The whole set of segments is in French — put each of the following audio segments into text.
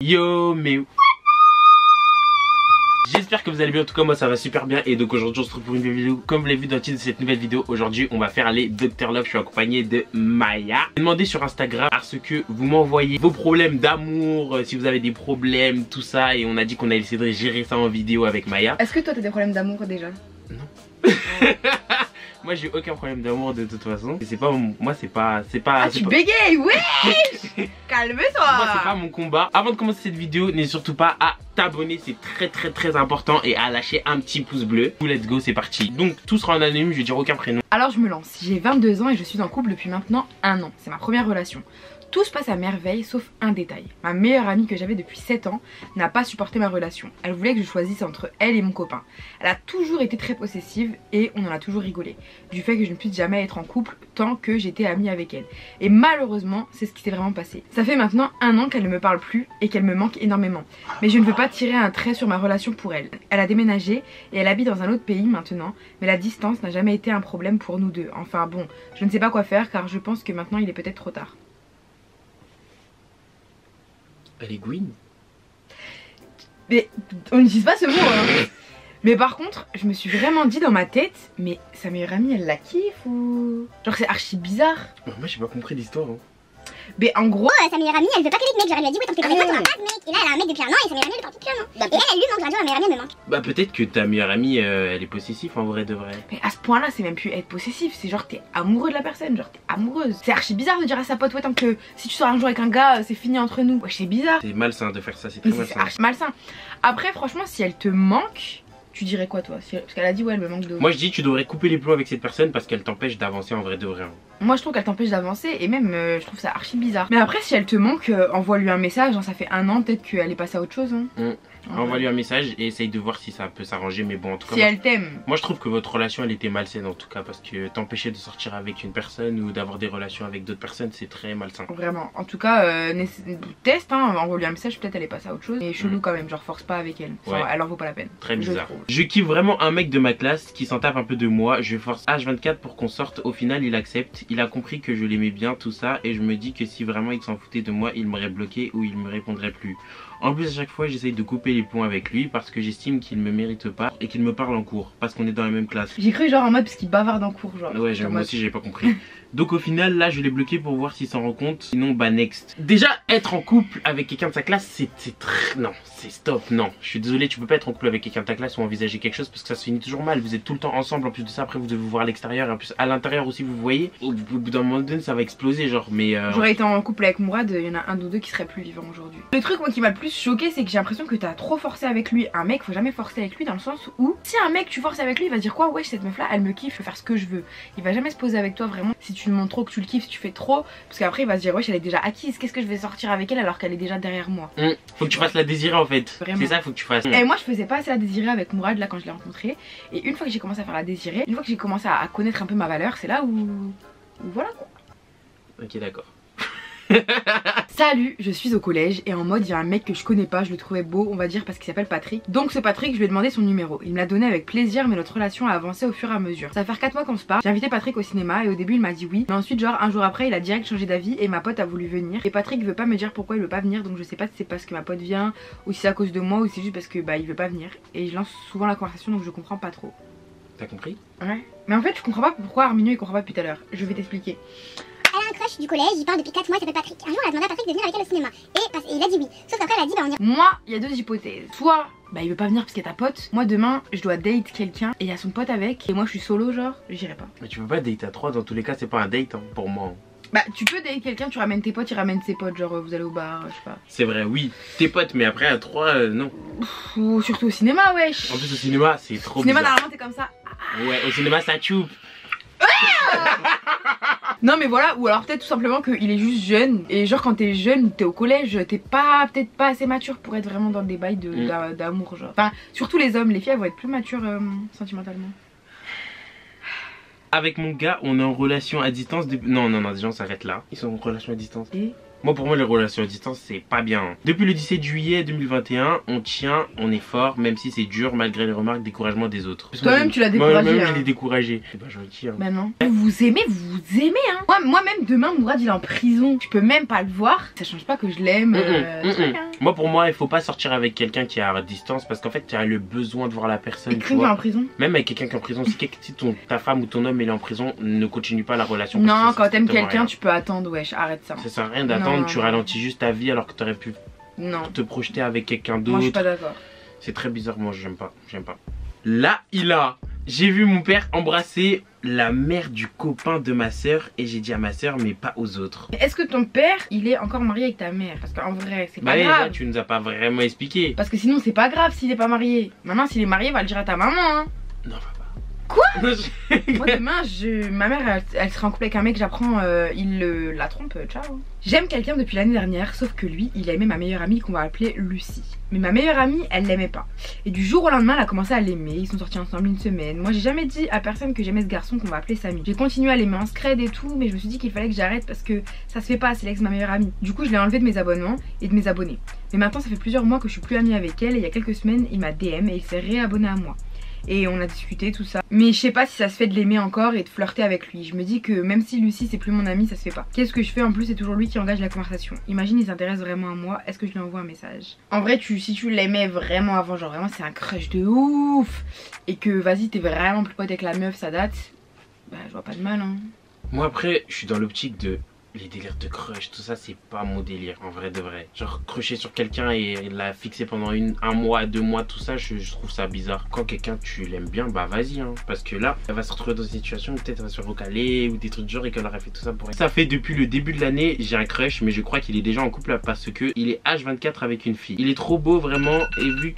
Yo, mais j'espère que vous allez bien. En tout cas moi ça va super bien. Et donc aujourd'hui on se retrouve pour une nouvelle vidéo. Comme vous l'avez vu dans le titre de cette nouvelle vidéo, aujourd'hui on va faire les Dr Love. Je suis accompagné de Maya. J'ai demandé sur Instagram parce que vous m'envoyez vos problèmes d'amour, si vous avez des problèmes, tout ça. Et on a dit qu'on allait essayer de gérer ça en vidéo avec Maya. Est-ce que toi t'as des problèmes d'amour déjà? Non. Moi j'ai aucun problème d'amour de toute façon. Et c'est pas moi c'est pas. Ah tu bégayes, ouais. Calme-toi. Moi c'est pas mon combat. Avant de commencer cette vidéo, n'hésite surtout pas à t'abonner, c'est très important. Et à lâcher un petit pouce bleu. Let's go, c'est parti. Donc tout sera en anonyme, je vais dire aucun prénom. Alors je me lance, j'ai 22 ans et je suis en couple depuis maintenant 1 an. C'est ma première relation. Tout se passe à merveille sauf un détail. Ma meilleure amie que j'avais depuis 7 ans n'a pas supporté ma relation. Elle voulait que je choisisse entre elle et mon copain. Elle a toujours été très possessive et on en a toujours rigolé. Du fait que je ne puisse jamais être en couple tant que j'étais amie avec elle. Et malheureusement, c'est ce qui s'est vraiment passé. Ça fait maintenant 1 an qu'elle ne me parle plus et qu'elle me manque énormément. Mais je ne veux pas tirer un trait sur ma relation pour elle. Elle a déménagé et elle habite dans un autre pays maintenant. Mais la distance n'a jamais été un problème pour nous deux. Enfin bon, je ne sais pas quoi faire car je pense que maintenant il est peut-être trop tard. Elle est Gwyn. Mais on n'utilise pas ce mot hein. Mais par contre je me suis vraiment dit dans ma tête, mais sa meilleure amie elle la kiffe ou... Genre c'est archi bizarre. Moi j'ai pas compris l'histoire hein. Mais en gros sa meilleure amie elle veut pas que les mecs, genre elle lui a dit ouais tant que t'es pas t'auras pas de mec. Et là elle a un mec depuis 1 an et sa meilleure amie elle le parle depuis 1 an. Et elle lui manque, genre ma meilleure amie elle me manque. Bah peut-être que ta meilleure amie elle est possessive en vrai de vrai. Mais à ce point là c'est même plus être possessif, c'est genre t'es amoureux de la personne, genre t'es amoureuse. C'est archi bizarre de dire à sa pote ouais tant que si tu sors un jour avec un gars c'est fini entre nous. Ouais c'est bizarre. C'est malsain de faire ça, c'est très malsain. C'est archi malsain. Après franchement si elle te manque, tu dirais quoi toi? Parce qu'elle a dit ouais elle me manque de... Moi je dis tu devrais couper les plombs avec cette personne parce qu'elle t'empêche d'avancer en vrai de vrai. Moi je trouve qu'elle t'empêche d'avancer et même je trouve ça archi bizarre. Mais après si elle te manque, envoie-lui un message, hein, ça fait 1 an, peut-être qu'elle est passée à autre chose hein. Envoie-lui un message et essaye de voir si ça peut s'arranger. Mais bon en tout cas si elle t'aime. Moi je trouve que votre relation elle était malsaine en tout cas. Parce que t'empêcher de sortir avec une personne ou d'avoir des relations avec d'autres personnes c'est très malsain. Vraiment, en tout cas teste hein, envoie-lui un message, peut-être elle est passée à autre chose. Mais chelou quand même, genre force pas avec elle, ouais. Elle en vaut pas la peine. Très bizarre. Je kiffe vraiment un mec de ma classe qui s'en tape un peu de moi. Je force H24 pour qu'on sorte. Au final il accepte. Il a compris que je l'aimais bien tout ça. Et je me dis que si vraiment il s'en foutait de moi il m'aurait bloqué ou il me répondrait plus. En plus à chaque fois j'essaye de couper les ponts avec lui parce que j'estime qu'il me mérite pas et qu'il me parle en cours parce qu'on est dans la même classe. J'ai cru genre en mode parce qu'il bavarde en cours genre. Ouais moi aussi j'ai pas compris. Donc au final là je l'ai bloqué pour voir s'il s'en rend compte. Sinon bah next. Déjà être en couple avec quelqu'un de sa classe c'est très... Non c'est stop, non. Je suis désolé, tu peux pas être en couple avec quelqu'un de ta classe ou envisager quelque chose parce que ça se finit toujours mal. Vous êtes tout le temps ensemble, en plus de ça après vous devez vous voir à l'extérieur et en plus à l'intérieur aussi vous voyez. Au bout d'un moment donné ça va exploser genre mais... J'aurais été en couple avec Mourad, il y en a un ou deux qui seraient plus vivants aujourd'hui. Le truc moi qui m'a le plus choqué c'est que j'ai l'impression que t'as trop forcé avec lui. Un mec faut jamais forcer avec lui dans le sens où si un mec tu forces avec lui il va dire quoi, ouais cette meuf là elle me kiffe, je vais faire ce que je veux. Il va jamais se poser avec toi vraiment si tu lui montres trop que tu le kiffes, si tu fais trop, parce qu'après il va se dire wesh elle est déjà acquise, qu'est-ce que je vais sortir avec elle alors qu'elle est déjà derrière moi. Faut que tu fasses la désirer en fait. C'est ça faut que tu fasses. Et moi je faisais pas assez la désirer avec Mourad là quand je l'ai rencontré. Et une fois que j'ai commencé à faire la désirer, une fois que j'ai commencé à connaître un peu ma valeur, c'est là où voilà quoi. Ok d'accord. Salut, je suis au collège et en mode il y a un mec que je connais pas, je le trouvais beau on va dire parce qu'il s'appelle Patrick. Donc ce Patrick je lui ai demandé son numéro, il me l'a donné avec plaisir mais notre relation a avancé au fur et à mesure. Ça va faire 4 mois qu'on se parle, j'ai invité Patrick au cinéma et au début il m'a dit oui. Mais ensuite genre un jour après il a direct changé d'avis et ma pote a voulu venir. Et Patrick veut pas me dire pourquoi il veut pas venir, donc je sais pas si c'est parce que ma pote vient ou si c'est à cause de moi ou si c'est juste parce que bah il veut pas venir. Et je lance souvent la conversation donc je comprends pas trop. T'as compris? Ouais. Mais en fait je comprends pas pourquoi Arminio il comprend pas depuis tout à l'heure, je vais t'expliquer. Elle a un crush du collège, il parle depuis 4 mois, il s'appelle Patrick. Un jour elle a demandé à Patrick de venir avec elle au cinéma. Et il a dit oui. Sauf qu'après elle a dit bah on y... Moi il y a 2 hypothèses. Soit bah il veut pas venir parce qu'il y a ta pote. Moi demain je dois date quelqu'un et il y a son pote avec. Et moi je suis solo genre, j'irai pas. Mais tu peux pas date à 3, dans tous les cas c'est pas un date hein, pour moi. Bah tu peux date quelqu'un, tu ramènes tes potes, il ramène ses potes, genre vous allez au bar, je sais pas. C'est vrai oui, tes potes mais après à 3 non. Ou surtout au cinéma wesh. En plus au cinéma c'est trop cinéma bizarre. Normalement t'es comme ça. Ouais au cinéma ça choupe. Non mais voilà, ou alors peut-être tout simplement qu'il est juste jeune. Et genre quand t'es jeune, t'es au collège, t'es pas peut-être pas assez mature pour être vraiment dans des bails d'amour genre. Enfin surtout les hommes, les filles elles vont être plus matures sentimentalement. Avec mon gars on est en relation à distance depuis... Non déjà on s'arrête là. Ils sont en relation à distance. Et Moi, pour moi, les relations à distance, c'est pas bien. Depuis le 17 juillet 2021, on tient, on est fort, même si c'est dur, malgré les remarques, découragement des autres. Toi-même, tu l'as découragé. Moi-même, hein. je l'ai découragé. C'est pas gentil, hein. Bah non. Vous aimez, hein. Moi-même, demain, Mourad, il est en prison. Je peux même pas le voir. Ça change pas que je l'aime. Moi, pour moi, il faut pas sortir avec quelqu'un qui est à distance parce qu'en fait, tu as le besoin de voir la personne. Et quelqu'un qui est en prison. Même avec quelqu'un qui est en prison, si ta femme ou ton homme est en prison, ne continue pas la relation. Non, quand t'aimes quelqu'un, tu peux attendre, wesh, arrête ça. Ça sert à rien d'attendre, tu ralentis juste ta vie alors que t'aurais pu te projeter avec quelqu'un d'autre. Moi, je suis pas d'accord. C'est très bizarre, moi, j'aime pas. Là, j'ai vu mon père embrasser la mère du copain de ma soeur et j'ai dit à ma soeur, mais pas aux autres. Est-ce que ton père, il est encore marié avec ta mère? Parce qu'en vrai, c'est pas grave. Là, tu nous as pas vraiment expliqué. Parce que sinon, c'est pas grave s'il est pas marié. Maintenant, s'il est marié, va le dire à ta maman, hein. Non, va pas. Quoi? Moi demain, ma mère elle sera en couple avec un mec, j'apprends, il la trompe, ciao. J'aime quelqu'un depuis l'année dernière, sauf que lui, il aimait ma meilleure amie qu'on va appeler Lucie. Mais ma meilleure amie, elle l'aimait pas. Et du jour au lendemain, elle a commencé à l'aimer, ils sont sortis ensemble une semaine. Moi j'ai jamais dit à personne que j'aimais ce garçon qu'on va appeler Samy. J'ai continué à l'aimer en scred et tout, mais je me suis dit qu'il fallait que j'arrête parce que ça se fait pas, c'est l'ex ma meilleure amie. Du coup je l'ai enlevé de mes abonnements et de mes abonnés. Mais maintenant ça fait plusieurs mois que je suis plus amie avec elle et il y a quelques semaines, il m'a DM et il s'est réabonné à moi. Et on a discuté tout ça. Mais je sais pas si ça se fait de l'aimer encore et de flirter avec lui. Je me dis que même si Lucie c'est plus mon amie, ça se fait pas. Qu'est-ce que je fais? En plus c'est toujours lui qui engage la conversation. Imagine il s'intéresse vraiment à moi, est-ce que je lui envoie un message? En vrai si tu l'aimais vraiment avant, genre vraiment c'est un crush de ouf, et que vas-y t'es vraiment plus pote avec la meuf, ça date, bah je vois pas de mal hein. Moi après je suis dans l'optique de les délires de crush, tout ça c'est pas mon délire en vrai de vrai. Genre crusher sur quelqu'un et la fixer pendant un mois, 2 mois, tout ça, je trouve ça bizarre. Quand quelqu'un tu l'aimes bien, bah vas-y hein. Parce que là, elle va se retrouver dans une situation où peut-être elle va se recaler ou des trucs du genre et qu'elle aurait fait tout ça pour elle. Ça fait depuis le début de l'année, j'ai un crush, mais je crois qu'il est déjà en couple parce que il est H24 avec une fille. Il est trop beau vraiment et vu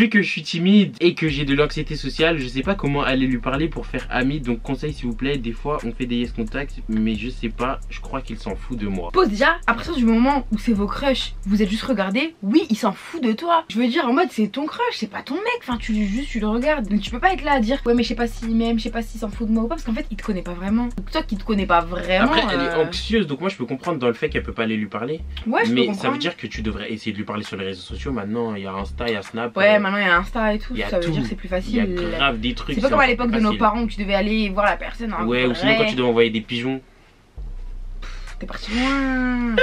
que je suis timide et que j'ai de l'anxiété sociale, je sais pas comment aller lui parler pour faire ami. Donc conseil s'il vous plaît, des fois on fait des yes contacts, mais je sais pas, je crois qu'il s'en fout de moi. Pose déjà, à partir du moment où c'est vos crushs, vous êtes juste regardés, oui il s'en fout de toi. Je veux dire en mode c'est ton crush, c'est pas ton mec, enfin tu le regardes. Donc tu peux pas être là à dire ouais mais je sais pas s'il m'aime, je sais pas s'il s'en fout de moi ou pas, parce qu'en fait il te connaît pas vraiment. Donc toi qui te connais pas vraiment. Après elle est anxieuse, donc moi je peux comprendre dans le fait qu'elle peut pas aller lui parler. Ouais, mais ça veut dire que tu devrais essayer de lui parler sur les réseaux sociaux. Maintenant il y a Insta, il y a Snap. Ouais maintenant il y a Insta et tout, ça veut tout. dire que c'est plus facile. Il y a grave des trucs. C'est pas comme à l'époque de nos parents où tu devais aller voir la personne en ouais, vrai. ou sinon quand tu devais envoyer des pigeons. T'es parti loin.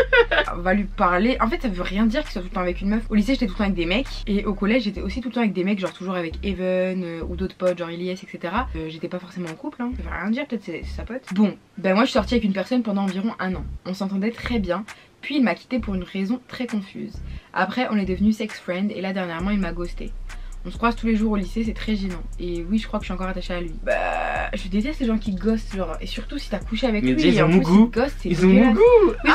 On va lui parler. En fait ça veut rien dire qu'il soit tout le temps avec une meuf. Au lycée j'étais tout le temps avec des mecs. Et au collège j'étais aussi tout le temps avec des mecs, genre toujours avec Even ou d'autres potes, genre Elias, etc. J'étais pas forcément en couple hein. Ça veut rien dire, peut-être c'est sa pote. Bon, ben moi je suis sortie avec une personne pendant environ 1 an. On s'entendait très bien. Puis il m'a quitté pour une raison très confuse. Après on est devenus sex friend et là dernièrement il m'a ghosté. On se croise tous les jours au lycée, c'est très gênant. Et oui, je crois que je suis encore attachée à lui. Bah, je déteste les gens qui ghostent, genre. Et surtout si t'as couché avec lui. Ils ont mon goût. Ils ont mon goût. Oui,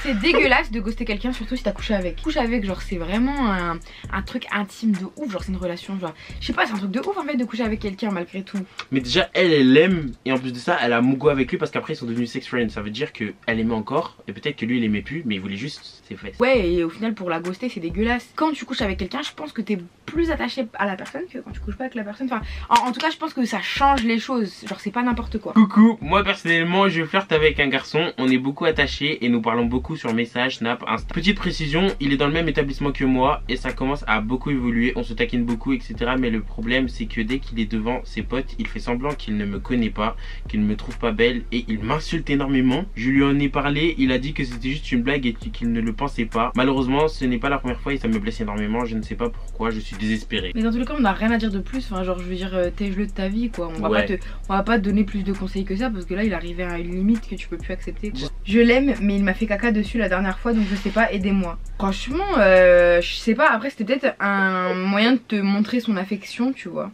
c'est dégueulasse de ghoster quelqu'un, surtout si t'as couché avec. Coucher avec, genre, c'est vraiment un truc intime de ouf. Genre, c'est une relation, genre. Je sais pas, c'est un truc de ouf en fait de coucher avec quelqu'un malgré tout. Mais déjà, elle l'aime. Et en plus de ça, elle a mon goût avec lui parce qu'après, ils sont devenus sex friends. Ça veut dire qu'elle aimait encore. Et peut-être que lui, il aimait plus, mais il voulait juste ses fesses. Ouais, et au final, pour la ghoster, c'est dégueulasse. Quand tu couches avec quelqu'un, je pense que t'es plus attaché à la personne que quand tu couches pas avec la personne. Enfin, en tout cas je pense que ça change les choses. Genre c'est pas n'importe quoi. Coucou, moi personnellement je flirte avec un garçon. On est beaucoup attachés et nous parlons beaucoup sur message, Snap, Insta. Petite précision, il est dans le même établissement que moi et ça commence à beaucoup évoluer. On se taquine beaucoup etc. Mais le problème c'est que dès qu'il est devant ses potes, il fait semblant qu'il ne me connaît pas, qu'il ne me trouve pas belle et il m'insulte énormément. Je lui en ai parlé, il a dit que c'était juste une blague et qu'il ne le pensait pas. Malheureusement ce n'est pas la première fois et ça me blesse énormément. Je ne sais pas pourquoi, je suis désespéré. Mais dans tous les cas on n'a rien à dire de plus, enfin genre je veux dire t'es le de ta vie quoi, on va pas te donner plus de conseils que ça parce que là il arrivait à une limite que tu peux plus accepter quoi. Je l'aime mais il m'a fait caca dessus la dernière fois donc je sais pas, aidez-moi. Franchement je sais pas, après c'était peut-être un moyen de te montrer son affection tu vois.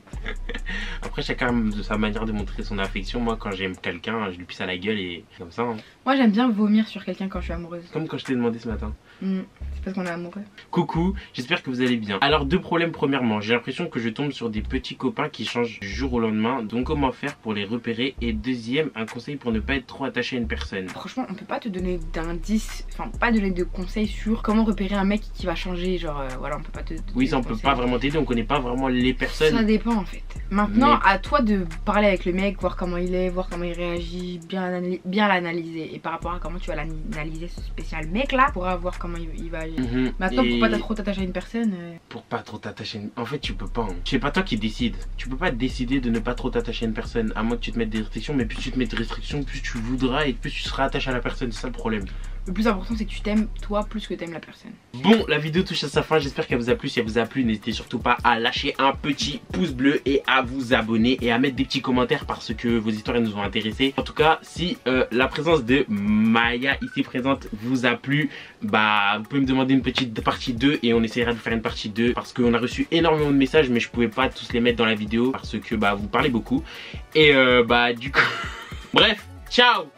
Après chacun de sa manière de montrer son affection. Moi quand j'aime quelqu'un je lui pisse à la gueule et comme ça hein. Moi j'aime bien vomir sur quelqu'un quand je suis amoureuse. Comme quand je t'ai demandé ce matin. C'est parce qu'on est amoureux. Coucou, j'espère que vous allez bien. Alors deux problèmes premièrement, j'ai l'impression que je tombe sur des petits copains qui changent du jour au lendemain. Donc comment faire pour les repérer? Et deuxième, un conseil pour ne pas être trop attaché à une personne. Franchement, on peut pas te donner d'indices, enfin pas donner de conseils sur comment repérer un mec qui va changer. Genre voilà, on peut pas te donner. Oui, ça on peut pas vraiment t'aider, on connaît pas vraiment les personnes. Ça dépend en fait. Maintenant, à toi de parler avec le mec, voir comment il est, voir comment il réagit, bien l'analyser. Et par rapport à comment tu vas l'analyser, ce spécial mec là, pour voir comment il va agir. Maintenant, pour pas trop t'attacher à une personne. Pour pas trop t'attacher à une... En fait, tu peux pas. Hein. C'est pas toi qui décide. Tu peux pas décider de ne pas trop t'attacher à une personne, à moins que tu te mettes des restrictions. Mais plus tu te mets des restrictions, plus tu voudras et plus tu seras attaché à la personne. C'est ça le problème. Le plus important, c'est que tu t'aimes toi plus que t'aimes la personne. Bon, la vidéo touche à sa fin. J'espère qu'elle vous a plu. Si elle vous a plu, n'hésitez surtout pas à lâcher un petit pouce bleu et à vous abonner et à mettre des petits commentaires parce que vos histoires nous ont intéressés. En tout cas, si la présence de Maya ici présente vous a plu, bah vous pouvez me demander une petite partie 2 et on essaiera de faire une partie 2 parce qu'on a reçu énormément de messages mais je pouvais pas tous les mettre dans la vidéo parce que bah vous parlez beaucoup. Et bah du coup, bref, ciao.